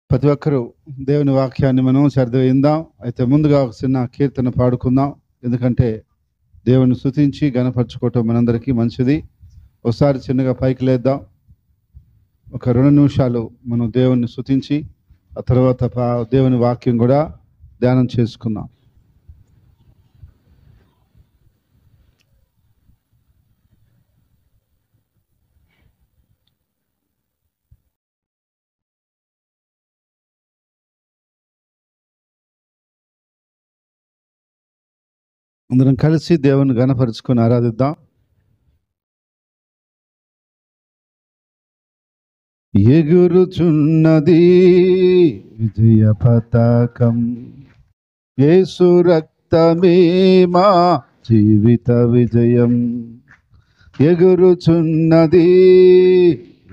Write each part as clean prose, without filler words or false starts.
ప్రతి ఒక్కరూ దేవుని వాక్యాన్ని మనం శ్రద్ధ విందాం. అయితే ముందుగా ఒక చిన్న కీర్తన పాడుకుందాం. ఎందుకంటే దేవుని స్తుతించి గణపరచుకోవటం మనందరికీ మంచిది. ఒకసారి చిన్నగా పైకి లేద్దాం. ఒక 2 నిమిషాలు మనం దేవుని స్తుతించి ఆ తర్వాత దేవుని వాక్యం కూడా ధ్యానం చేసుకుందాం. అందరం కలిసి దేవుని గణపరుచుకొని ఆరాధిద్దాం. ఎగురుచున్నది విజయ పతాకం, యేసు రక్తమే మా జీవిత విజయం. ఎగురుచున్నది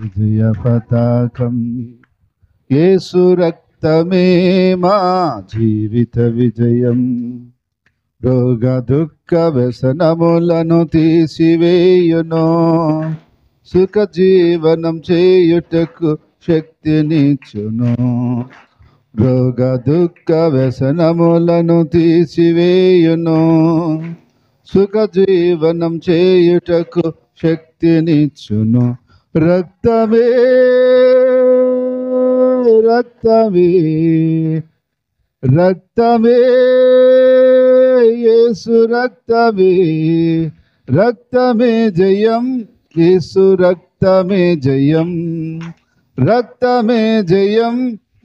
విజయ పతాకం, యేసు రక్తమే మా జీవిత విజయం. రోగ దుఃఖ వ్యసనములను తీసివేయును, సుఖ జీవనం చేయుటకు శక్తినిచ్చును. రోగ దుఃఖ వ్యసనములను తీసివేయును, సుఖ జీవనం చేయుటకు శక్తినిచ్చును. రక్తమే రక్తమే రక్తమే యేసు రక్తమే, రక్తమే జయం, యేసు రక్తమే జయం. రక్తమే జయం,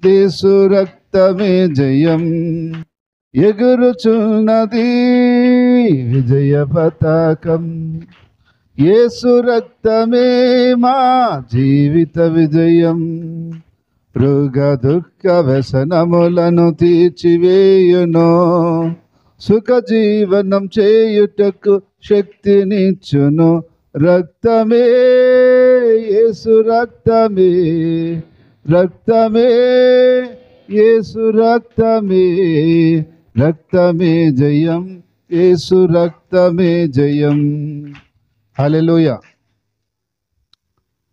యేసు రక్తమే జయం. ఎగురుచున్నది విజయ పతాకం, యేసు రక్తమే మా జీవిత విజయం. రోగ దుఃఖ వ్యసనములను తీర్చివేయును, సుఖ జీవనం చేయుటకు శక్తినిచ్చును. రక్తమే యేసు రక్తమే, రక్తమే యేసు రక్తమే, రక్తమే జయం, యేసు రక్తమే జయం. హల్లెలూయా.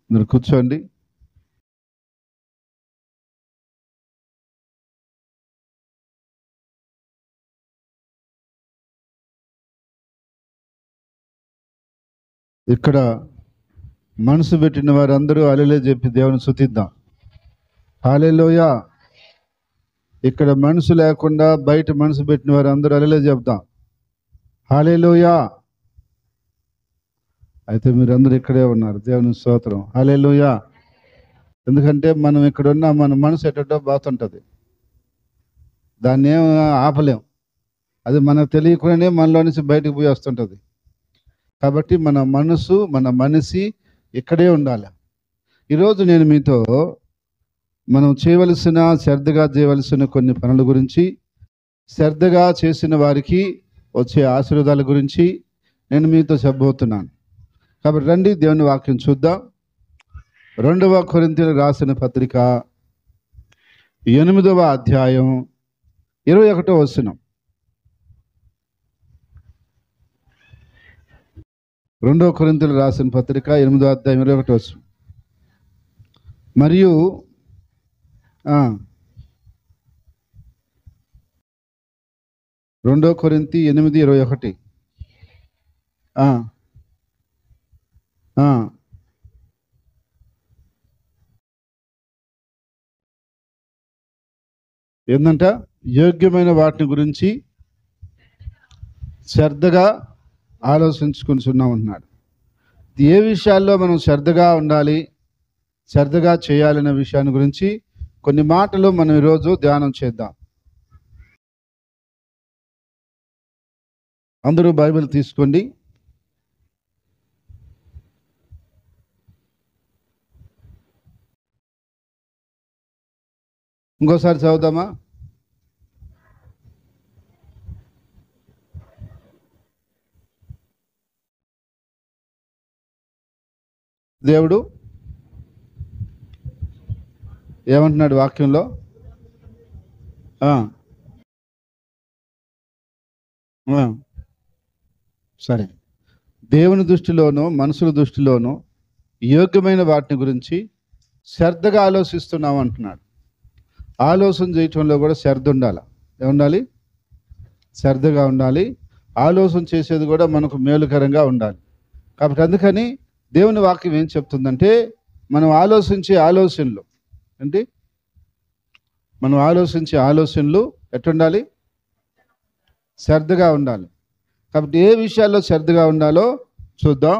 మీరు కూర్చోండి. ఇక్కడ మనసు పెట్టిన వారందరూ హల్లెలూయా చెప్పి దేవుని స్తుతిద్దాం. హల్లెలూయా. ఇక్కడ మనసు లేకుండా బయట మనసు పెట్టిన వారందరూ హల్లెలూయా చెప్దాం. హల్లెలూయా. అయితే మీరందరూ ఇక్కడే ఉన్నారు. దేవుని స్తోత్రం. హల్లెలూయా. ఎందుకంటే మనం ఇక్కడ ఉన్న మన మనసు ఎట్టో బాగుంటుంది, దాన్ని ఏం ఆపలేం. అది మనకు తెలియకుండానే మనలో నుంచి బయటకు పోయి వస్తుంటుంది. కాబట్టి మన మనసు మన మనిషి ఇక్కడే ఉండాలి. ఈరోజు నేను మీతో మనం చేయవలసిన శ్రద్ధగా చేయవలసిన కొన్ని పనుల గురించి, శ్రద్ధగా చేసిన వారికి వచ్చే ఆశీర్వాదాల గురించి నేను మీతో చెప్పబోతున్నాను. కాబట్టి రండి దేవుని వాక్యం చూద్దాం. 2వ కొరింథీయులకు రాసిన పత్రిక 8వ అధ్యాయం 21వ వచనం. 2వ కొరింథీయులకు రాసిన పత్రిక 8వ అధ్యాయం 21వ వచనం. మరియు 2 కొరింథీ 8:21. ఏంటంట? యోగ్యమైన వాటిని గురించి శ్రద్ధగా ఆలోచించుకుంటున్నాం అంటున్నాడు. ఏ విషయాల్లో మనం శ్రద్ధగా ఉండాలి, శ్రద్ధగా చేయాలనే విషయాన్ని గురించి కొన్ని మాటలు మనం ఈరోజు ధ్యానం చేద్దాం. అందరూ బైబిల్ తీసుకోండి. ఇంకోసారి చదువుదామా? దేవుడు ఏమంటున్నాడు వాక్యంలో? సరే, దేవుని దృష్టిలోనూ మనుషుల దృష్టిలోనూ యోగ్యమైన వాటిని గురించి శ్రద్ధగా ఆలోచిస్తున్నాం అంటున్నాడు. ఆలోచన చేయటంలో కూడా శ్రద్ధ ఉండాలి. ఏముండాలి? శ్రద్ధగా ఉండాలి. ఆలోచన చేసేది కూడా మనకు మేలుకరంగా ఉండాలి. కాబట్టి అందుకని దేవుని వాక్యం ఏం చెప్తుందంటే, మనం ఆలోచించే ఆలోచనలు ఏంటి? మనం ఆలోచించే ఆలోచనలు ఎట్టుండాలి? శ్రద్ధగా ఉండాలి. కాబట్టి ఏ విషయాల్లో శ్రద్ధగా ఉండాలో చూద్దాం.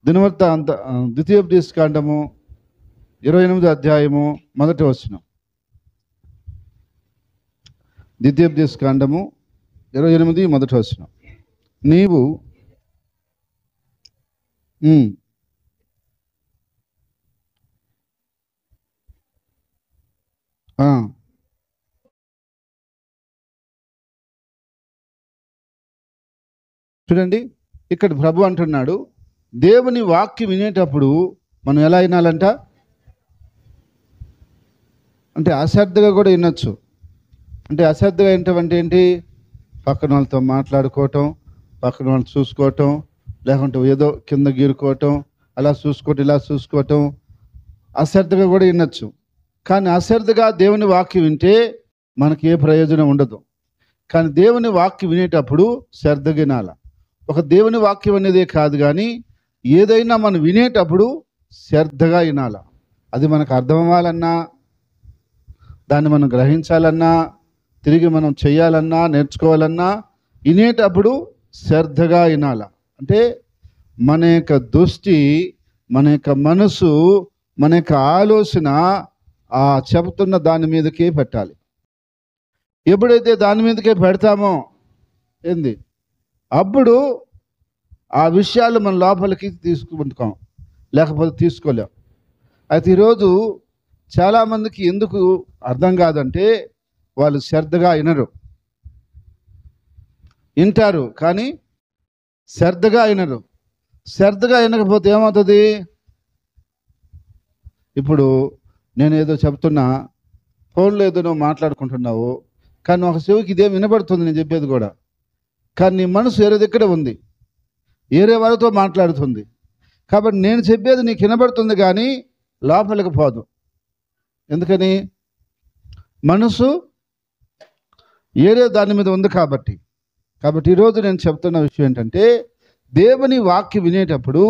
దినవృత్తాంత ద్వితీయోపదేశకాండము 28వ అధ్యాయము 1వ వచనం. ద్వితీయోపదేశకాండము 28 1వ వచనం. నీవు చూడండి, ఇక్కడ ప్రభు అంటున్నాడు, దేవుని వాక్యం వినేటప్పుడు మనం ఎలా వినాలంట? అంటే అశ్రద్ధగా కూడా వినొచ్చు. అంటే అశ్రద్ధగా వినటం ఏంటి? పక్కన వాళ్ళతో మాట్లాడుకోవటం, పక్కన వాళ్ళు చూసుకోవటం, లేకుంటే ఏదో కింద గీరుకోవటం, అలా చూసుకోవటం, ఇలా చూసుకోవటం, అశ్రద్ధగా కూడా వినొచ్చు. కానీ అశ్రద్ధగా దేవుని వాక్యం వింటే మనకి ఏ ప్రయోజనం ఉండదు. కానీ దేవుని వాక్యం వినేటప్పుడు శ్రద్ధగా వినాల. ఒక దేవుని వాక్యం అనేదే కాదు, కానీ ఏదైనా మనం వినేటప్పుడు శ్రద్ధగా వినాల. అది మనకు అర్థం అవ్వాలన్నా, దాన్ని మనం గ్రహించాలన్నా, తిరిగి మనం చేయాలన్నా, నేర్చుకోవాలన్నా వినేటప్పుడు శ్రద్ధగా వినాల. అంటే మన యొక్క దృష్టి, మన యొక్క మనసు, మన యొక్క ఆలోచన ఆ చెబుతున్న దాని మీదకే పెట్టాలి. ఎప్పుడైతే దాని మీదకే పెడతామో ఏంది, అప్పుడు ఆ విషయాలు మన లోపలికి తీసుకుంటాం, లేకపోతే తీసుకోలేం. అయితే ఈరోజు చాలామందికి ఎందుకు అర్థం కాదంటే, వాళ్ళు శ్రద్ధగా వినరు. వింటారు కానీ శ్రద్ధగా వినరు. శ్రద్ధగా వినకపోతే ఏమవుతుంది? ఇప్పుడు నేను ఏదో చెప్తున్నా, ఫోన్లో ఏదో నువ్వు మాట్లాడుకుంటున్నావు, కానీ ఒక చెవికి ఇదేం వినబడుతుంది నేను చెప్పేది కూడా, కానీ నీ మనసు వేరే దగ్గర ఉంది, వేరే వాళ్ళతో మాట్లాడుతుంది. కాబట్టి నేను చెప్పేది నీకు వినబడుతుంది కానీ లోపలికి పోదు. ఎందుకని? మనసు ఏరే దాని మీద ఉంది కాబట్టి. ఈరోజు నేను చెప్తున్న విషయం ఏంటంటే, దేవుని వాక్యం వినేటప్పుడు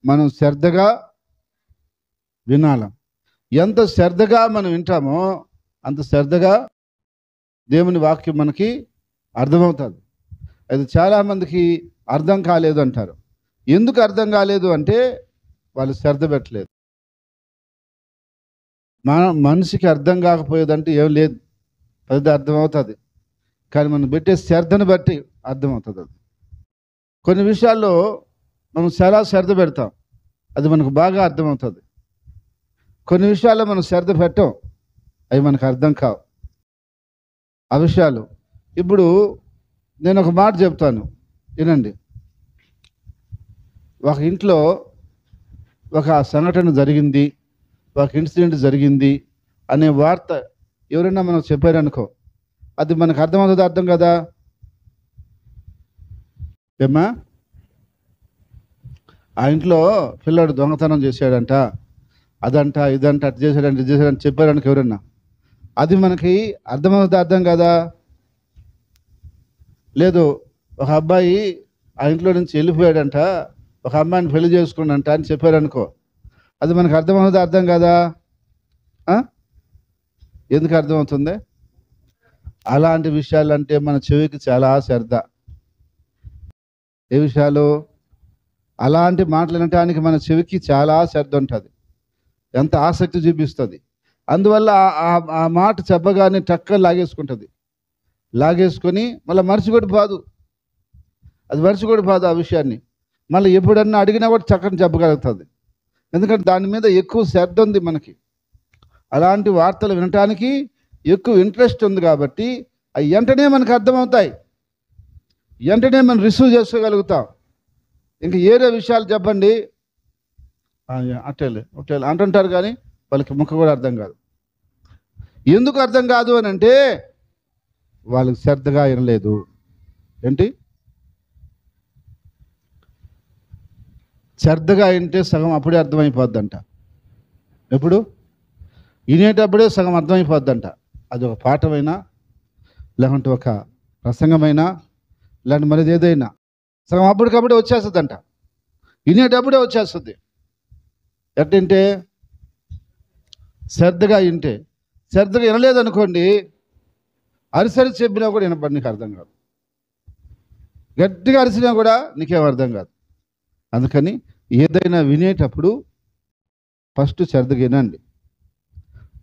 మనం శ్రద్ధగా వినాలి. ఎంత శ్రద్ధగా మనం వింటామో అంత శ్రద్ధగా దేవుని వాక్యం మనకి అర్థమవుతుంది. అది చాలామందికి అర్థం కాలేదు అంటారు. ఎందుకు అర్థం కాలేదు అంటే, వాళ్ళు శ్రద్ధ పెట్టలేదు. మనిషికి అర్థం కాకపోయేదంటే ఏం లేదు, పెద్ద అర్థమవుతుంది. కానీ మనం పెట్టే శ్రద్ధను బట్టి అర్థమవుతుంది. అది కొన్ని విషయాల్లో మనం చాలా శ్రద్ధ పెడతాం, అది మనకు బాగా అర్థమవుతుంది. కొన్ని విషయాల్లో మనం శ్రద్ధ పెట్టాం, అవి మనకు అర్థం కావు ఆ విషయాలు. ఇప్పుడు నేను ఒక మాట చెప్తాను, వినండి. ఒక ఇంట్లో ఒక సంఘటన జరిగింది, ఒక ఇన్సిడెంట్ జరిగింది అనే వార్త ఎవరైనా మనం చెప్పారనుకో, అది మనకు అర్థమవుతుంది, అర్థం కదా ఏమ్మా? ఆ ఇంట్లో పిల్లాడు దొంగతనం చేశాడంట, అదంట, ఇదంట, అటు చేశాడంట, ఇది చేశాడంట చెప్పారనుకో ఎవరన్నా, అది మనకి అర్థమవుతుంది, అర్థం కదా? లేదు, ఒక అబ్బాయి ఆ ఇంట్లో నుంచి వెళ్ళిపోయాడంట, ఒక అమ్మాయిని పెళ్లి చేసుకున్నాడంట అని చెప్పారనుకో, అది మనకు అర్థమవుతుంది, అర్థం కదా? ఎందుకు అర్థమవుతుంది? అలాంటి విషయాలు అంటే మన చెవికి చాలా శ్రద్ధ. ఏ విషయాలు? అలాంటి మాటలు వినటానికి మన చెవికి చాలా శ్రద్ధ ఉంటుంది, ఎంత ఆసక్తి చూపిస్తుంది. అందువల్ల ఆ మాట చెప్పగానే టక్క లాగేసుకుంటుంది. లాగేసుకొని మళ్ళీ మర్చిపోదు, అది మర్చిపోదు ఆ విషయాన్ని. మళ్ళీ ఎప్పుడన్నా అడిగినా కూడా చక్కని చెప్పగలుగుతుంది, ఎందుకంటే దాని మీద ఎక్కువ శ్రద్ధ ఉంది మనకి. అలాంటి వార్తలు వినటానికి ఎక్కువ ఇంట్రెస్ట్ ఉంది కాబట్టి అవి వెంటనే మనకు అర్థమవుతాయి, వెంటనే మనం రిసీవ్ చేసుకోగలుగుతాం. ఇంకా ఏరే విషయాలు చెప్పండి, అట్టేలే అట్టేలే అంటుంటారు, కానీ వాళ్ళకి ముక్క కూడా అర్థం కాదు. ఎందుకు అర్థం కాదు అని అంటే, వాళ్ళకి శ్రద్ధగా వినలేదు. ఏంటి? శ్రద్ధగా వింటే సగం అప్పుడే అర్థమైపోద్దంట. ఎప్పుడు? వినేటప్పుడే సగం అర్థమైపోద్దంట. అది ఒక పాఠమైనా, లేకుంటే ఒక ప్రసంగమైనా, లేదంటే మరిది ఏదైనా సగం అప్పటికప్పుడే వచ్చేస్తుందంట. వినేటప్పుడే వచ్చేస్తుంది. ఎట్టింటే శ్రద్ధగా వింటే. శ్రద్ధగా వినలేదనుకోండి, అరిసరి చెప్పినా కూడా వినపడి నీకు అర్థం కాదు. గట్టిగా అరిసినా కూడా నీకేం అర్థం కాదు. అందుకని ఏదైనా వినేటప్పుడు ఫస్ట్ శ్రద్ధగా వినండి.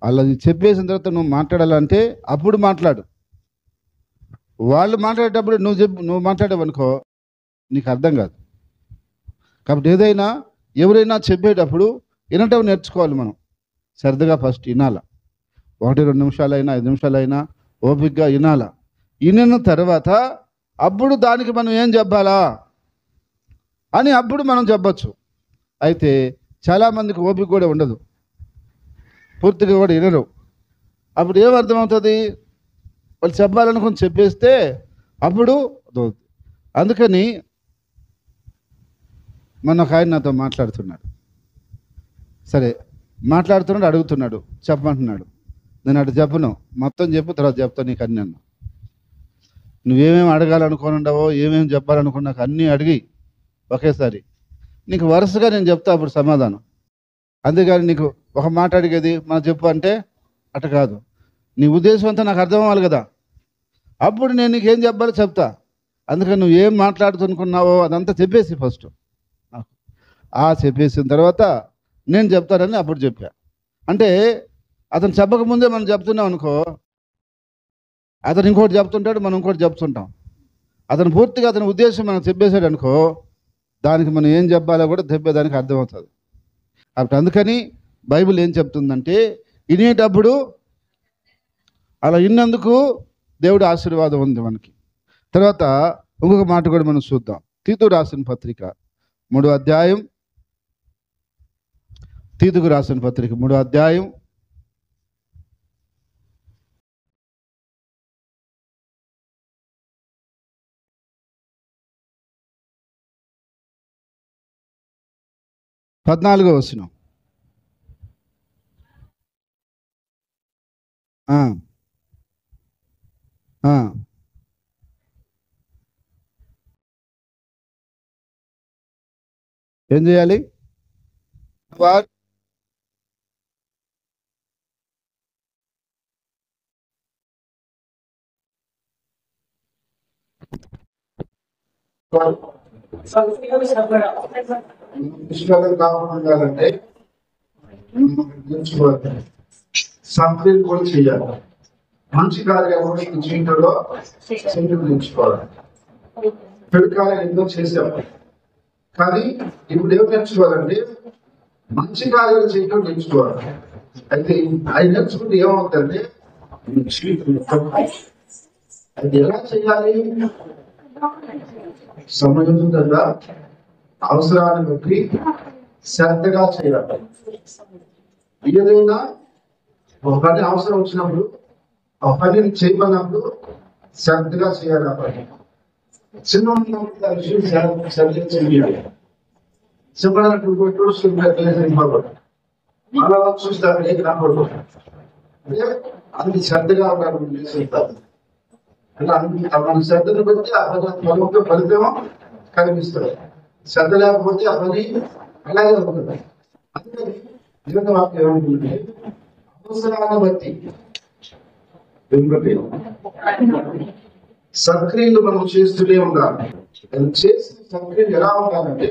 అలా చెప్పేసిన తర్వాత నువ్వు మాట్లాడాలంటే అప్పుడు మాట్లాడు. వాళ్ళు మాట్లాడేటప్పుడు నువ్వు మాట్లాడావనుకో నీకు అర్థం కాదు. కాబట్టి ఏదైనా ఎవరైనా చెప్పేటప్పుడు వినటం నేర్చుకోవాలి. మనం శ్రద్ధగా ఫస్ట్ వినాల. 1-2 నిమిషాలైనా 5 నిమిషాలైనా ఓపికగా వినాల. వినిన తర్వాత అప్పుడు దానికి మనం ఏం చెప్పాలా అని అప్పుడు మనం చెప్పచ్చు. అయితే చాలామందికి ఓపిక కూడా ఉండదు, పూర్తిగా కూడా వినరు. అప్పుడు ఏమర్థమవుతుంది? వాళ్ళు చెప్పాలనుకుని చెప్పేస్తే అప్పుడు అవుతుంది. అందుకని మొన్న ఒక ఆయన నాతో మాట్లాడుతున్నాడు. సరే మాట్లాడుతున్నాడు, అడుగుతున్నాడు, చెప్పమంటున్నాడు. నేను అటు చెప్పను, మొత్తం చెప్పు, తర్వాత చెప్తాను నీకు అన్నీ అన్నా. నువ్వేమేమి అడగాలనుకుని ఉండవో, ఏమేమి చెప్పాలనుకున్నాక అన్నీ అడిగి ఒకేసారి నీకు వరుసగా నేను చెప్తా అప్పుడు సమాధానం. అంతేగాని నీకు ఒక మాట అడిగేది మనం చెప్పు అంటే అట కాదు. నీ ఉద్దేశం అంతా నాకు అర్థం అవ్వాలి కదా, అప్పుడు నేను నీకేం చెప్పాలో చెప్తా. అందుకని నువ్వు ఏం మాట్లాడుతునుకున్నావో అదంతా చెప్పేసి ఫస్ట్. చెప్పేసిన తర్వాత నేను చెప్తానని అప్పుడు చెప్పా. అంటే అతను చెప్పకముందే మనం చెప్తున్నాం అనుకో, అతను ఇంకోటి చెప్తుంటాడు, మనం ఇంకోటి చెప్తుంటాం. అతను పూర్తిగా అతని ఉద్దేశం మనం చెప్పేశాడు అనుకో, దానికి మనం ఏం చెప్పాలో కూడా చెప్పేదానికి అర్థమవుతుంది. కాబట్టి అందుకని బైబిల్ ఏం చెప్తుందంటే వినేటప్పుడు అలా విన్నందుకు దేవుడి ఆశీర్వాదం ఉంది మనకి. తర్వాత ఇంకొక మాట కూడా మనం చూద్దాం. తీతుకు రాసిన పత్రిక 3వ అధ్యాయం. తీతుకు రాసిన పత్రిక 3వ అధ్యాయం 14వ వచనం. ఏం చేయాలి? కావాలంటే సంక్రియలు కూడా చేయాలి. మంచి కార్యాలు జీవితంలో నేర్చుకోవాలి. చెడు కార్యాలు ఎన్నో చేసాం, కానీ ఇప్పుడు ఏం నేర్చుకోవాలంటే మంచి కార్యాలు చేయడం నేర్చుకోవాలి. అయితే అది నేర్చుకుంటే ఏమవుతుందంటే అది ఎలా చేయాలి? సమయోచితంగా అవసరాన్ని బట్టి శ్రద్ధగా చేయాలి. ఏదైనా ఒక పని అవసరం వచ్చినప్పుడు ఆ పనిని చేయమన్నప్పుడు శ్రద్ధగా చేయాలి. ఆ పని చిన్న విషయం శ్రద్ధ చేయాలి. చెప్పడానికి అలా చూస్తారు, ఏది రాకూడదు అంటే అది శ్రద్ధగా ఉండాలి. అలా మన శ్రద్ధను బట్టి ఆ పని ఫలితం కనిపిస్తుంది. శ్రద్ధ లేకపోతే ఆ పని అలాగే ఉంటుంది. అందుకని జీవన వాక్యం ఏమంటుందంటే అవసరాన్ని బట్టి సక్రియలు మనం చేస్తూనే ఉండాలి. చేసిన సక్రియలు ఎలా ఉండాలంటే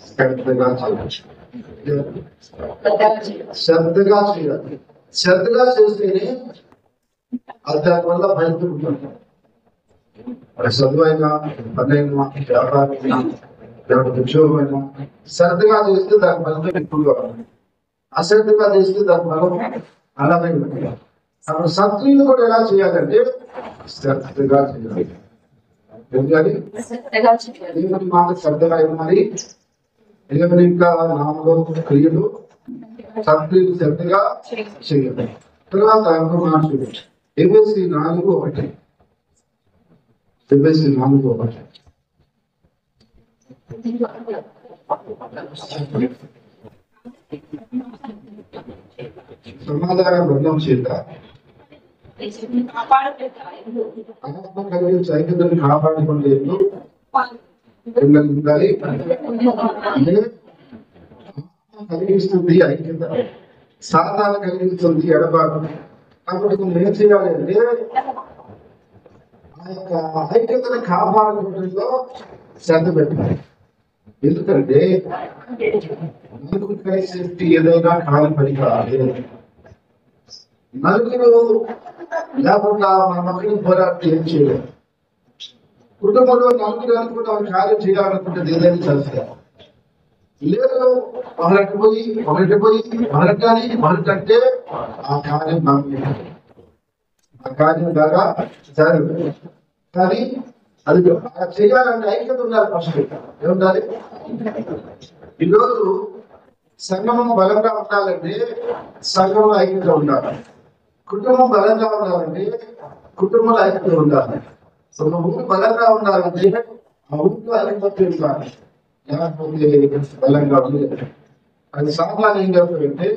శ్రద్ధగా చేయాలి. శ్రద్ధగా చేస్తేనే అది దాని వల్ల ఫలితం ఉంటుంది. చదువైనా, పనైనా, వ్యాపారమైనా, ఉద్యోగమైనా శ్రద్ధగా చేస్తే దాని ఫలితం ఎక్కువగా ఉంటుంది. అశ్రద్ధగా చేస్తే దాని ఫలం అలాగే ఉంటుంది. అప్పుడు సక్రియలు కూడా ఎలా చేయాలంటే శ్రద్ధగా చేయాలి. దేవుని మాట శ్రద్ధగా ఇవ్వాలి. దేవుని యొక్క నామలో క్రియలు సక్రియలు శ్రద్ధగా చేయాలి. తర్వాత ఇంకో మాట చూడండి, ఎఫెసీ 4:1. ఎఫెసీ 4:1. సమాధాన బృందం చేత ఆత్మ కలిగించే ఐక్యతను కాపాడుకుంటే ఉండాలి. అంటే కలిగిస్తుంది ఐక్యత, సాధారణ కలిగిస్తుంది ఎడబాటు. కాబట్టి మనం ఏం చేయాలి అంటే ఆ యొక్క ఐక్యతను కాపాడుకోవడంలో శ్రద్ధ పెట్టాలి. ఎందుకంటే నలుగురు కలిసి ఏదైనా కాలం పని కాదు. నలుగురు లేకుండా మన మక్కని పోరాటం ఏం చేయలేదు. కుటుంబంలో నలుగురు అనుకుంటే ఒక కార్యం చేయాలనుకుంటుంది, ఏదైనా చేస్తారు. లేదు ఒకరికంటే ఆ కార్యం బాగా జరగదు. కానీ అది చేయాలంటే ఐక్యత ఉండాలి. ఫస్ట్ ఏముండాలి? ఈరోజు సంఘం బలంగా ఉండాలంటే సంఘంలో ఐక్యత ఉండాలి. కుటుంబం బలంగా ఉండాలంటే కుటుంబంలో ఐక్యత ఉండాలి. ఒక ఊరు బలంగా ఉండాలంటే ఆ ఊరిలో ఐక్యత ఉండాలి. లేకపోతే బలంగా ఉంది. అది సామాన్యం ఏం చేస్తాడంటే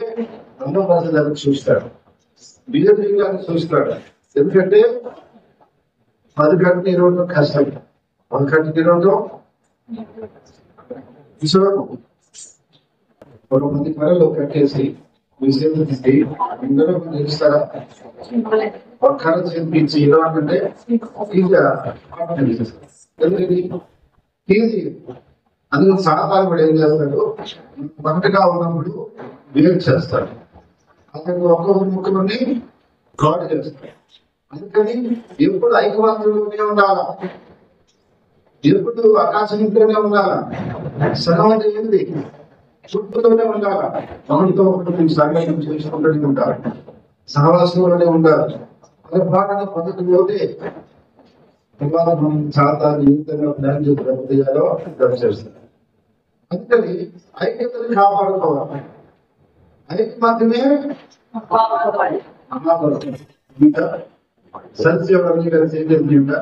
రెండో ప్రజలకు చూస్తాడు, బిజెపి చూస్తాడు. ఎందుకంటే 10 గంటలు ఇవ్వడం కష్టం, 1 గంట ఇవ్వడం కొంతమంది కళలో కట్టేసి విషయం తీసి అందరూ తెలుస్తారా? ఒక కళ చేపించి ఇవ్వాలంటే ఈజీగా ఈజీ. అందులో సాధారణ కూడా ఏం చేస్తాడు, బట్టగా ఉన్నప్పుడు వేరు చేస్తాడు. అతను ఒక్కొక్క ముక్కలోని గాడ్ చేస్తాడు. అందుకని ఎప్పుడు ఐకమత్యంలోనే ఉండాలా, ఎప్పుడు ఆకాశంలోనే ఉండాలా. సగం అంటే ఏంటి? చుట్టూలోనే ఉండాలా. మనతో ఒకటి సంఘం చేసుకుంటూనే ఉంటారు, సహవాసంలోనే ఉండాలి. అలా పాటన పద్ధతి పోతే తర్వాత మనం సాధారణ జీవితంలో ప్లాన్ చేయాలో చేస్తాం. అందుకని ఐక్యతను కాపాడుకోవాలి. ఐక్యమత్యమే ఇంకా సత్యవన్నీ కలిసి ఏం చేస్తుంటా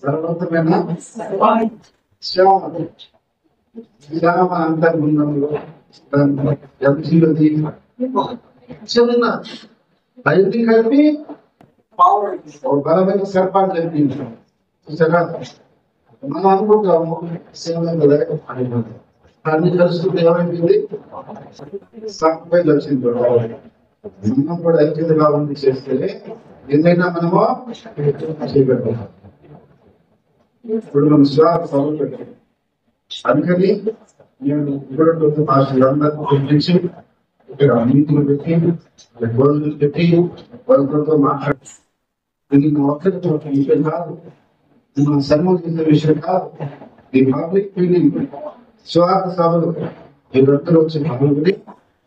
బలవంతమైన శ్యామ అంతర్గుణంలో చిన్న అన్ని కలిపి బలమైన సర్పాన్ని కలిపి చూసారా? మనం అనుకుంటాము సేవ కదా అన్ని కలుసుకుంటే ఏమైంది? సంపైలు వచ్చింది. మనం కూడా ఐక్యతగా ఉంది చేస్తే ఏదైనా మనము చేయగలం. ఇప్పుడు మనం స్వాగతం పెట్టాం. అందుకని నేను ఇప్పుడు భాషలందరికీ పంపించి ఇక్కడ మీటింగ్ పెట్టి భోజనం పెట్టి వాళ్ళతో మాట్లాడి ఒక్కరితో విషయం కాదు, మనం సన్మానం చేసే విషయం కాదు. ఈ పబ్లిక్ ఫీలింగ్ స్వార్థ సభలు వీళ్ళందరూ వచ్చి పాల్గొని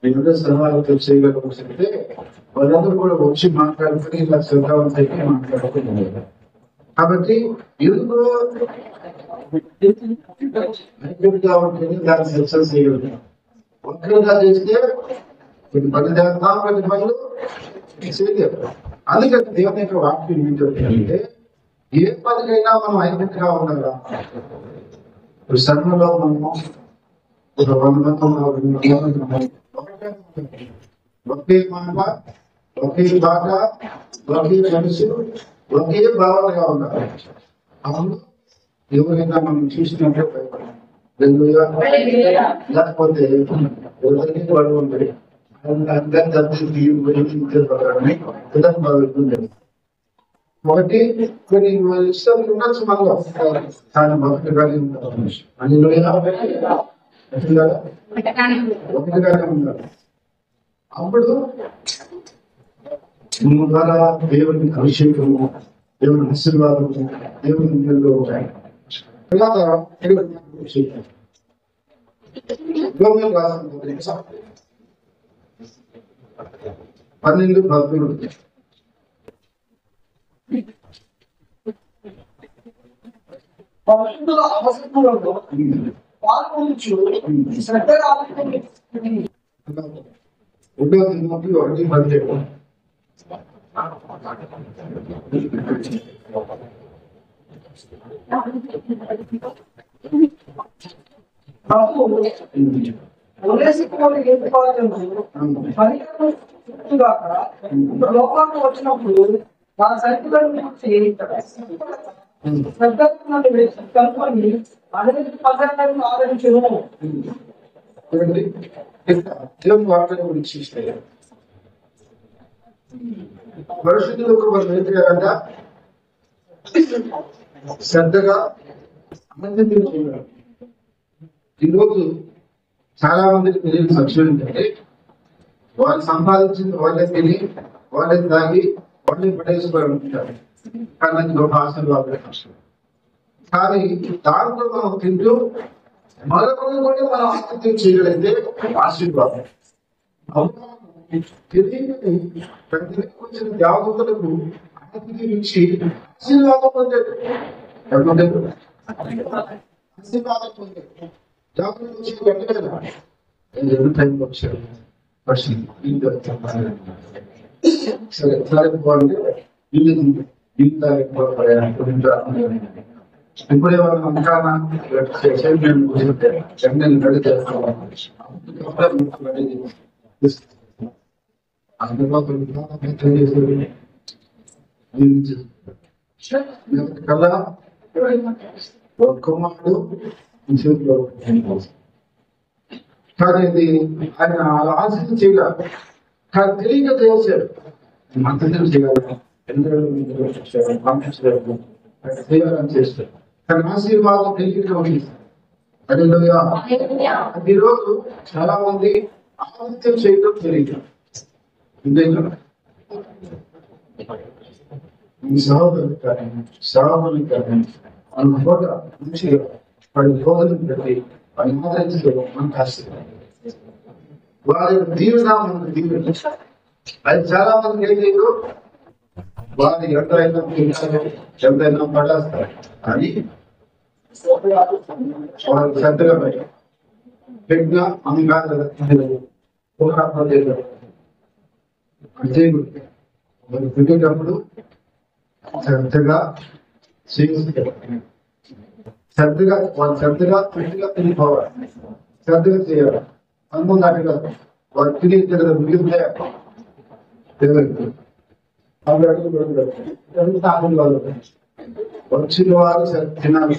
వీళ్ళందరూ సలహాలతో చేయగలరు చెప్తే వాళ్ళందరూ కూడా వచ్చి మాట్లాడుకుని ఇలా శ్రద్ధావంతంగా మాట్లాడుతున్నారు. కాబట్టి ఎందుకు ఐక్యంగా ఉంటుంది, దాన్ని సక్సెస్ చేయగలుగుతాం. ఒక్కరిగా చేస్తే కొన్ని పని చేస్తాం, కొన్ని పనులు చేయలేరు. అందుకని దేవుని యొక్క వాక్యం ఏం చెప్తుందంటే ఏ పనికైనా మనం ఐక్యంగా ఉండాలా. ఇప్పుడు సన్మలో మనము ఒక 100 ఒకే మాట, ఒకే బాట, ఒకే మనసు, ఒకే భావనగా ఉండాలి. అప్పుడు ఎవరైనా మనం చూసినట్టే లేకపోతే వాడు ఉంటాయి ఒకటి కొన్ని ఇష్టం ఉండొచ్చు మనలో, కానీ భక్తి కలిగి ఉంటారు. ఒకటిగానే ఉండాలి. అప్పుడు ద్వారా దేవుని అభిషేకము, దేవుని ఆశీర్వాదము, దేవుని నీళ్ళు ఉంటాయి. తర్వాత అభిషేకం రాసిన 12:13 పాల్గొనచ్చు శ్రద్ధగా లోకానికి వచ్చినప్పుడు మన సైకిల్ కనుకొని అనేది పదార్థాలను ఆదరించను. దేవుని వార్తల గురించి పరిశుద్ధులకు మనం ఏం చేయాలంట? శ్రద్ధగా ఆనందం చేయాలి. ఈరోజు చాలా మందికి తెలియని సత్యం ఏంటంటే వాళ్ళు సంపాదించింది వాళ్ళే తిని వాళ్ళే తాగి వాళ్ళే పడేసుకోవాలనుకుంటారు. కానీ అది గొప్ప ఆశీర్వాదం కష్టం. కానీ దాంట్లో మనం తింటూ మరొకరు కూడా మనం ఆతిథ్యం చేయగలిగితే ఆశీర్వాదం. తెలియని వచ్చిన దేవతలకు ఆతిథ్యం ఇచ్చి ఆశీర్వాదం పొందారు. ఆశీర్వాదం పొందారు. దేవతలు వచ్చి వెళ్ళలేదు టైంకి వచ్చారు. సరే సరే పోవాలంటే ఇల్లు ఇప్పుడే వాళ్ళు అంటానా రెడీ చేసుకోవాలి. కదా కుమారుడు కానీ ఇది ఆయన ఆశించి చేయాలి. కానీ తెలియక చేశాడు. మంత్రులు చేయాలి, చేయాలని చేస్తాడు. కానీ ఆశీర్వాదం తెలియక పంపిస్తాడు. అదే ఈరోజు చాలా మంది ఆతిథ్యం చేయడం తెలియదు. సహోదరులు కానీ సహోదరులు కానీ మన పూట మంచిగా వాడి బోధనలు పెట్టి వాడిని ఆదరించడం మన కష్టం. వారి దీవెన మనకు దీవెన. అది చాలా మంది ఏం చేయదు, వారి ఎంతైనా ఎంతైనా పడేస్తారు. కానీ వారు శ్రద్ధగా పెట్టినా మనం కాదు కదా పెట్టేటప్పుడు శ్రద్ధగా శ్రద్ధగా వాళ్ళు శ్రద్ధగా పెట్టిగా తినిపోవాలి. శ్రద్ధగా చేయాలి. అనుకున్నట్టుగా వాళ్ళు తిరిగి మిగిలితే వచ్చిన వారు తినాలి.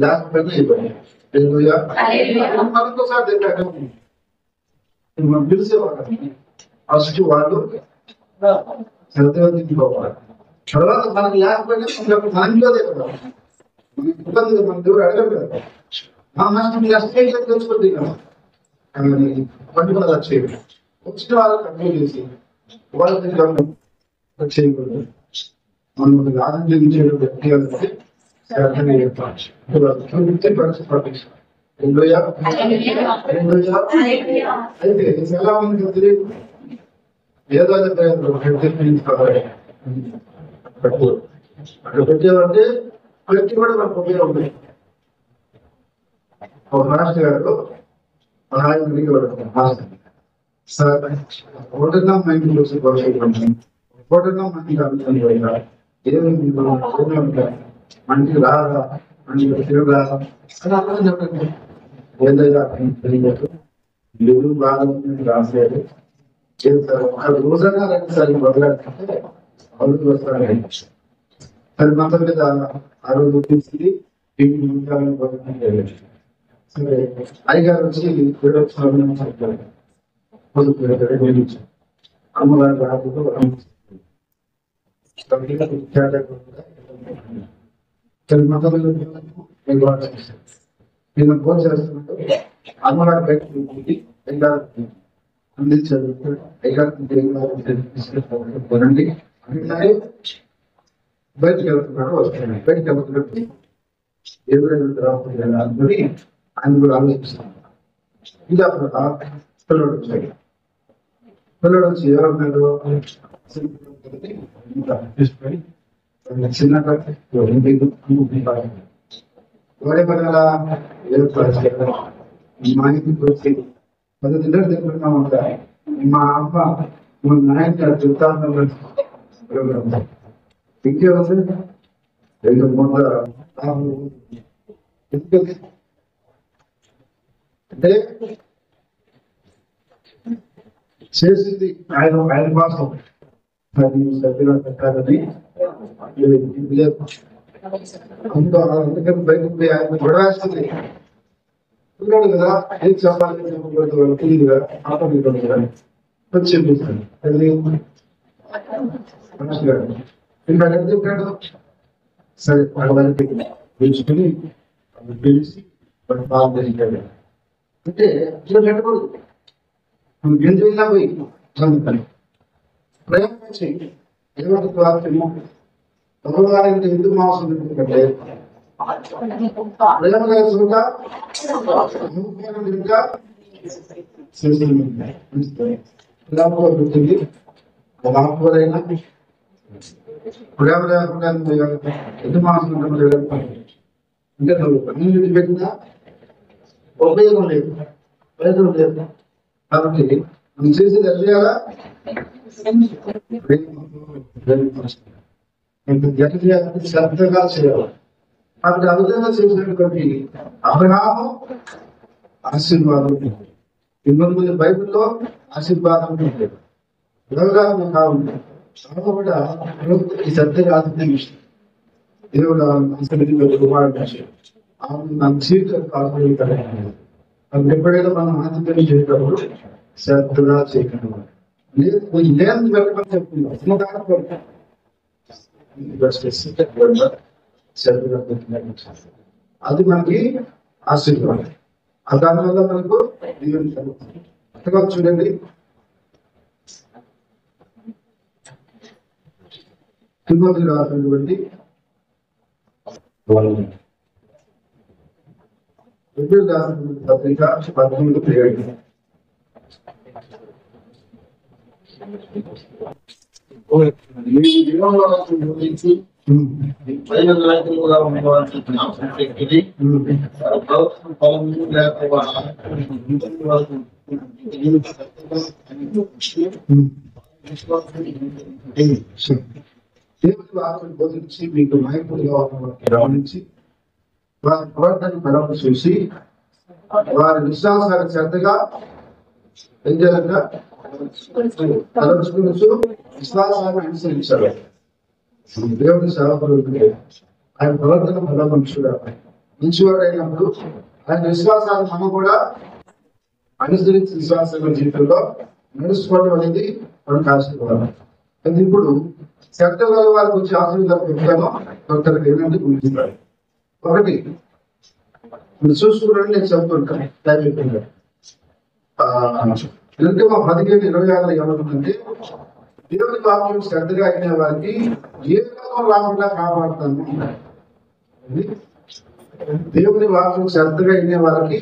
లేకపోతే మరొకసారి మనం పిలిచేవాళ్ళు ఫస్ట్ వాళ్ళు శ్రద్ధగా తినిపోవాలి. తర్వాత మనకి లేకపోయినా మనకిలోదే కదా, మనకి ఇబ్బంది మన దేవుడు అడగదు కదా. మా నష్టం తెలుసుకుంది కదా. కానీ పండుగ వచ్చేది వచ్చిన వాళ్ళకి కంట్రోల్ చేసి వాళ్ళకి చేయకూడదు. మనం ఆనందం చేయడం వ్యక్తి అంటే అయితే చాలా మంది తెలియదు. ఏదో అక్కడ పెట్టేవంటే వ్యక్తి కూడా మనకు ఉపయోగం. ఒక మాస్టర్ గారు సార్ ఒకటిన్నా మైండ్ చూసి భవిష్యత్తు ఒకటిన్నా మంచిగా అభిప్రాయం ఏమి మంచిగా రాదా మంచిగా తిరగరా అని అర్థం చెప్పండి. ఏదైనా తెలియదు ఎవరు బాగా రాసేది చేస్తారు. ఒక రోజైనా రెండుసారి మొదలెడుతుంటే అడుగు వస్తారు. అది మొత్తం మీద ఆ రోజు తీసుకుని సరే అయ్యగారు వచ్చి చెప్పారు. అమ్మగారు రాదు నేను ఫోన్ చేస్తున్నాడు. అమ్మగారు బయటకి అందించారు. కొనండి అంటే బయటకు వెళ్తున్నాడు. వస్తున్నాడు బయటకు వెళ్తున్నప్పుడు ఎవరైనా రాకుండా అనుకుని ఆయన కూడా ఆలోచిస్తున్నాడు. ఇది అప్పుడు పిల్లడు వచ్చాడు. పిల్లడు వచ్చి ఎవరన్నాడు చిన్నగా ఎవరే పడాలా మా ఇంటికి వచ్చి 10 తింటారు తింటున్నా ఉంటాయి. మా అమ్మ మా నాయన చెప్తాను ఇంకే వస్తుంది ఎందుకంటే అంటే చేసింది ఆయన కోసం అది సరిగ్గా పెట్టాలని లేదు. అందుకని బయటకు ఆయన గొడవేస్తుంది ఉన్నాడు కదా, ఏం చెప్పాలి తెలియదు కదా, ఆటోమేటిక్ కదా వచ్చి చెప్పేస్తాడు. ఇంకా ఎక్కడ చెప్పాడు, సరే వాళ్ళకి తెలుసుకుని తెలిసి వాడు బాగా జరిగాడు అంటే అట్లా పెట్టకూడదు. నువ్వు ఏం చేసినా పోయి చదువుతాను ప్రేమ చేయి. ఏమంటుంది వాక్యము, భగవానికి ఎందుకు మాంసం ఎందుకంటే ప్రేమ చేసుకుంటా ఇంకా ప్రేమ పెట్టింది ఆకుకూరైనా ప్రేమ లేకుండా ఎందుకు మాంసం అంటే నువ్వు అన్ని విడిచిపెట్టినా ఉపయోగం లేదు, ప్రయోజనం లేదు. కాబట్టి నువ్వు చేసేది ఎట్లా చేయాలా, ఎట్లా చేయాలంటే శ్రద్ధగా చేయాలి. కాబట్టి ఆ విధంగా చేసినటువంటి అబ్రహాము ఆశీర్వాదం, ఇబ్బంది బైబిల్లో ఆశీర్వాదం ఉంటుంది, వ్యవహారం కావాలి. కూడా ఈ శ్రద్ధగా ఆసక్తి విషయం దేవుడు నాకు జీవితం కాకుండా ఎప్పుడైనా మనం ఆనందం చేసేటప్పుడు శ్రద్ధగా చేయగలం. లేదు లేదని పెట్టమని చెప్తున్నాం, శ్రద్ధగా అది మనకి ఆశీర్వాదం. దానివల్ల మనకు అర్థంగా చూడండి. తిమోతి రాసినటువంటి పత్రిక 13:7 గురించి పైన నాయకులుగా ఉండవలసిన వ్యక్తిని ప్రభుత్వం పొలంలో లేకపోవడం దేవుని వాక్యం బోధించి మీకు నాయకులుగా గమనించి వారి ప్రవర్తన పరమ చూసి వారి విశ్వాసాన్ని శ్రద్ధగా విశ్వాసాన్ని అనుసరించారు. దేవుడి సేవకుడు ఆయన ప్రవర్తన బల మనుషుడు మంచివాడు అయినప్పుడు ఆయన విశ్వాసాన్ని మనం కూడా అనుసరించి విశ్వాసంగా జీవితంలో నడుచుకోవడం అనేది మనకు ఆశీర్వాదం. అది ఇప్పుడు శ్రద్ధ గల వారికి వచ్చి ఆశీర్వాదం పెట్టాను కొందరికి ఏంటంటే గుర్తిస్తారు. ఒకటి మీరు చూసుకున్నారని నేను చెప్తుంటాను, టైం అయిపోయింది. 15:26 ఏమవుతుందంటే దేవుని వాక్యం శ్రద్ధగా అయిన వారికి ఏ రోగం రాకుండా కాపాడుతాను. దేవుని వాక్యం శ్రద్ధగా అయిన వారికి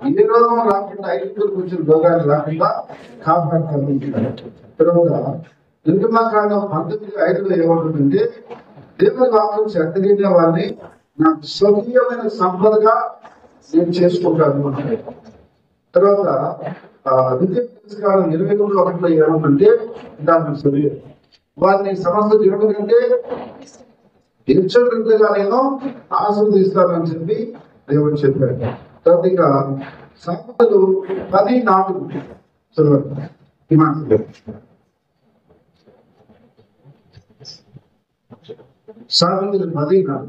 ఏ రోగం రాకుండా 5 కొంచెం రోగాలు రాకుండా కాపాడుతాను. తర్వాత 19:5 ఏమవుతుందంటే దేవుని వాక్యం శ్రద్ధగా అయిన వారిని నాకు స్వకీయమైన సంపదగా నేను చేసుకుంటాను. తర్వాత 23:1 ఏమంటే దాని వారిని సమస్త జీవనం కంటే హెచ్చరికగా నేను ఆశీర్వదిస్తానని చెప్పి దేవుడు చెప్పాడు. తర్వాత ఇంకా సామెతలు 10:4 చదవండి. ఈ మాట సామెతలు 10:4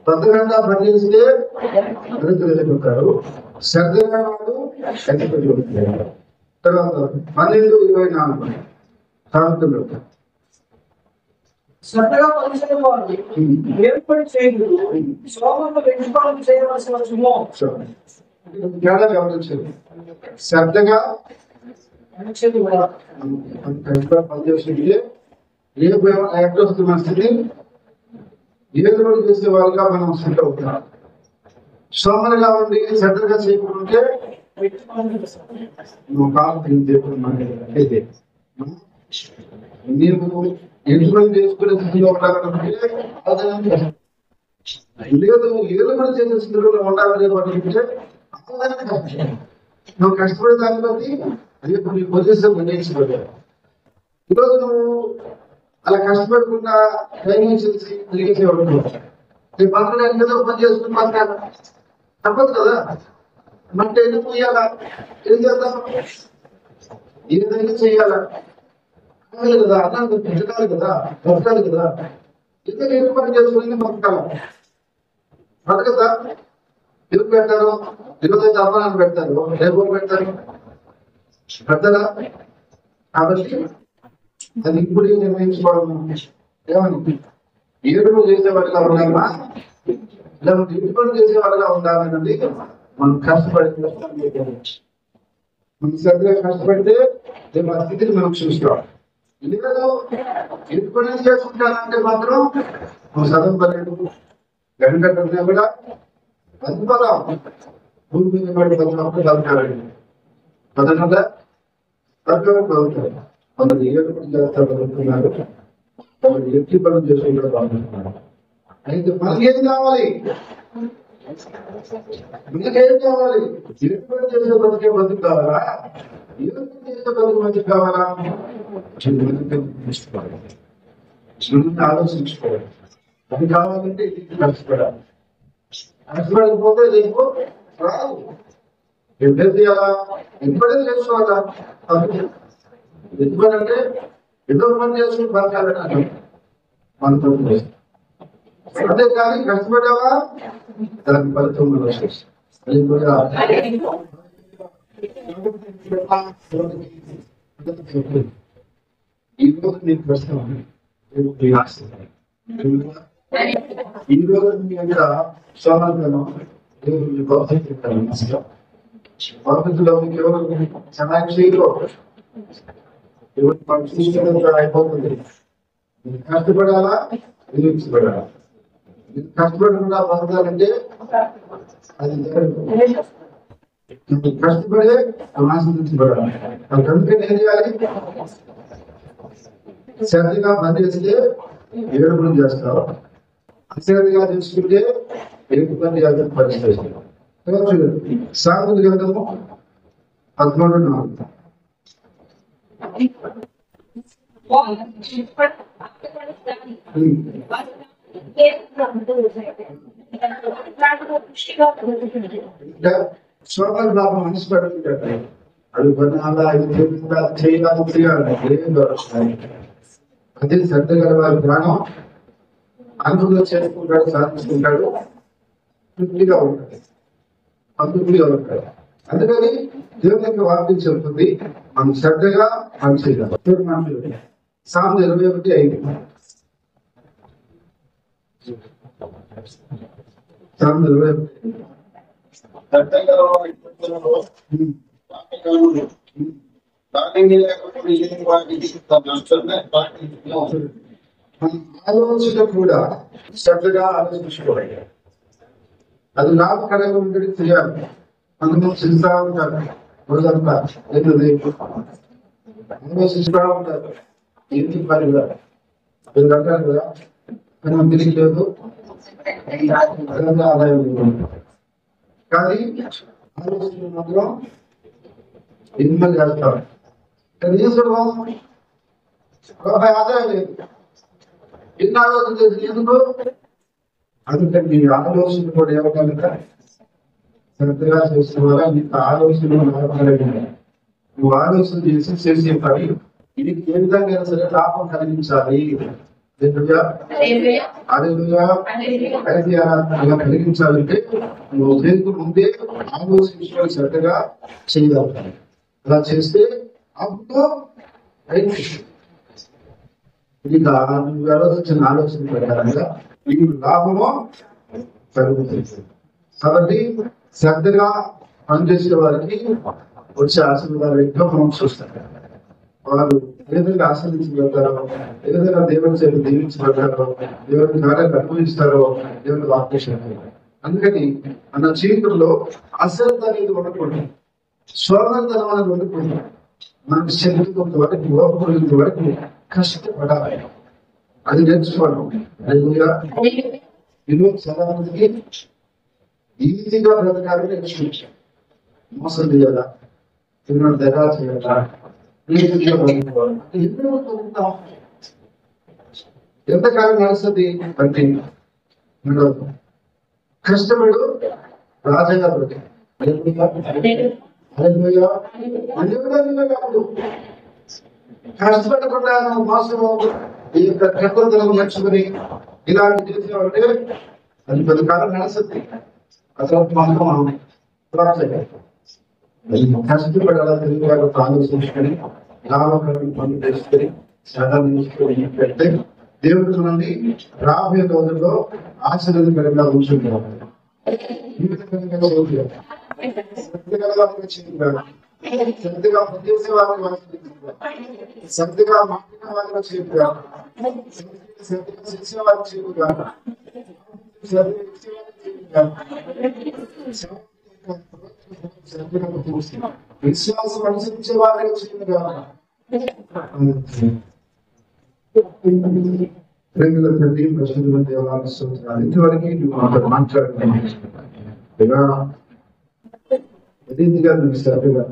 పెద్దగా పనిచేస్తే వెళ్ళిపోతారు, శ్రద్ధగా వాడు వెళ్ళిపోతారు. తర్వాత 12:24 సామెతలు శ్రద్ధగా పనిచేయవాడు ఏర్పడి చేయదు శోభను వెంటనే చేయవలసిన సుమో. తేడా గమనించండి. శ్రద్ధగా పనిచేస్తుంటే రేపు ఏమైనా యాక్ట్ వస్తుంది మంచిది, ఏదో రోజు చేసే వాళ్ళుగా మనం సెట్ అవుతాం. సోమరుగా ఉండి శ్రద్ధగా చేయకుంటే నువ్వు కాలం అయితే నీవు ఎంచుకొని చేసుకునే స్థితిలో ఉండాలంటే లేదు, ఏదో కూడా చేసే స్థితిలో ఉండాలి అంటే నువ్వు కష్టపడే దాన్ని బట్టి రేపు నీ పొజిషన్ నిర్ణయించబడ్డావు. ఈరోజు నువ్వు అలా కష్టపడకుండా ట్రైనింగ్ చేసి తిరిగేసేవాడు. నేను బతకడానికి ఏదో పని చేసుకుని బతకాలి తప్పదు కదా. అంటే ఎందుకు పోయాలా, ఏం చేద్దాం, ఏదైనా చేయాలా కదా, అన్నాను బతకాలి కదా, బతకాలి కదా. ఎందుకు ఏదో పని చేసుకుని బతకాలి, బతకదా. ఎందుకు పెడతారు, 25 అమ్మానాలు పెడతారు, రేపు పెడతారు, పెడతారా? కాబట్టి అది ఇప్పుడు నిర్ణయించుకోవాలి. ఏమని ఏడుపు చేసేవాడిగా ఉండాలా, లేకపోతే ఇటుపడి చేసేవాడిగా ఉండాలన్నది మనం కష్టపడి మనం శ్రద్ధగా కష్టపడితే మన స్థితిని మనం చూస్తాం. లేదు ఇటుపడి చేసుకుంటానంటే మాత్రం నువ్వు చదవలేదు, గంట కూడా బతుకుతాం. భూమి మీద పడి బతుకున్నప్పుడు బతకాలండి, బతకదా బతుకుతారు. కొందరు ఏడుపు చేస్తారు, బతుకుతున్నారు, ఎట్టి పనులు చేసుకుంటారు, బాగుంటున్నారు. అయితే మనకేం కావాలి, మనకేం కావాలి? ఏర్పాటు చేసే బతికే బతుకు కావాలా, ఏర్పాటు చేసే బతుకు బతుకు కావాలా? ఆలోచించుకోవాలి. అది కావాలంటే ఇది కష్టపడాలి. కష్టపడకపోతే నీకు రాదు. ఎప్పుడేం చేయాలా, ఎప్పుడైనా చేసుకోవాలా. ఎందుకంటే ఏదో పని చేసుకుని బతకాలని మనతో అదే కానీ కష్టపడ్డావా దాని ఫలితం ఈ రోజు నీకు ప్రశ్న, ఈ రోజు మీ యొక్క సోమర్థనం భవిష్యత్తులో మీకు ఎవరు సహాయం చేయరు, ఎవరు పంపించడం అయిపోతుంది. కష్టపడాలా, నిరూపించబడాలా. కష్టపడకుండా బతకాలంటే అది కష్టపడే ఆశీర్వదించబడాలి. అందుకని ఏం చేయాలి, శ్రద్ధగా పనిచేస్తే ఏడుపులు చేస్తావు, అశ్రద్ధగా చేసుకుంటే ఏడు పని చేయాల్సిన పరిస్థితి. చూడండి సాగులు గ్రంథము 13:4. సోమర్ బాబు మనసు పడుతుంటాడు, అది కొనాలా, ఇది చేయాలి, ఏం దొరుకుతాయి. అదే శ్రద్ధ గల వారి ప్రాణం అనుభూతిలో చేసుకుంటాడు, సాధించుకుంటాడు, తృప్తిగా ఉంటాడు, సంతృప్తిగా ఉంటాడు. అందుకని దేవుని యొక్క వాక్యం చెబుతుంది మనం శ్రద్ధగా పని చేయాలి. సాము 21:5. సాము 21. ఆలోచన కూడా శ్రద్ధగా ఆలోచించుకోవాలి. అది లాభకరంగా ఉండేది చేయాలి. అందులో చిరుతా ఉంటారు, రోజంతా ఏంటది ఆలోచిస్తూ ఉంటారు, ఏంటి పని కదా వీళ్ళు అంటారు కదా, మనం తిరిగి లేదు ఆదాయం లేదు. కానీ ఆలోచన మాత్రం ఇన్వెస్ట్ చేస్తారు. తీసుకున్నాం ఆదాయం లేదు, ఎన్ని ఆలోచన చేసి ఎందుకు, అందుకని నీ ఆలోచన కూడా ఏమన్నా శ్రద్ధగా చేస్తున్నా నీకు ఆలోచన నువ్వు ఆలోచన చేసే పని ఇది ఏ విధంగా సరే లాభం కలిగించాలి, అలా కలిగించాలంటే నువ్వు దేనికి ముందే ఆలోచించుకొని శ్రద్ధగా చేయగలుగుతాను. అలా చేస్తే అప్పుడు నీకు నువ్వు ఆలోచించిన ఆలోచన ప్రకారంగా నీకు లాభము కలుగుతుంది. కాబట్టి శ్రద్ధగా పనిచేసే వారికి వచ్చే ఆశీర్వాదాలు ఎక్కువ మనం చూస్తాం. వారు ఏ విధంగా ఆశీర్వించబడతారో, ఏ విధంగా దేవుని చేత దీవించబడతారో, దేవుని కార్యాలు అనుభవిస్తారో దేవుని వాక్యం. అందుకని మన జీవితంలో అశ్రద్ధ అనేది ఉండకూడదు, సోమరితనం అనేది ఉండకూడదు. మనకు శక్తింత వరకు, ఓపకునేంత వరకు కష్టపడాలి, అది నేర్చుకోవడం. విలువ చాలా మందికి ఈజీగా బ్రతకాలని నేర్చుకుంటాం. మోసం చేయాలా, తిన్నాడు దగ్గర చేయాలా, ఎంతకాలం నడుస్తుంది అంటే నడవదు. కష్టపడు రాజగారు కష్టపడకుండా మోసము ఈ యొక్క ప్రకృతులను నేర్చుకుని ఇలాంటి చేసేవాటే అది పది కాలం నడుస్తుంది. అసలు మనం కష్టపడాల తెలుగు వారు ఆలోచించుకొని లాభకరమైన పనులు చేసుకొని సాధారణ పెడితే దేవుడి నుండి రాబోయే రోజుల్లో ఆశీర్వాదకరంగా ఉంచుకుంటారు. శ్రద్ధగా పనిచేసే వారిని శ్రద్ధగా మాట్లాడిన వారిని చేరుగా శ్రద్ధగా చేసే వారిని చేరుగా విశ్వాసం అనుసరించే వారిని చేరుగా ప్రేమల తండ్రి ప్రజల దేవాలయ స్తోత్రాలు. ఇంతవరకు నువ్వు మాట్లాడుతున్నావు రీతిగా నువ్వు సరిగా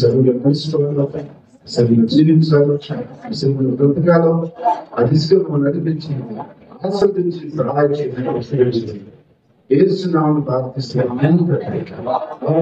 సరువులు కలుసుకోవాలి, సరిగ్గా జీవించాలి, సరిగ్గా బ్రతకాలో ఆ దిశగా మనం నడిపించింది ఆస్వాదించి సహాయం చేయాలి. ఏసునామమున ప్రార్థిస్తున్నాము. ప్రభు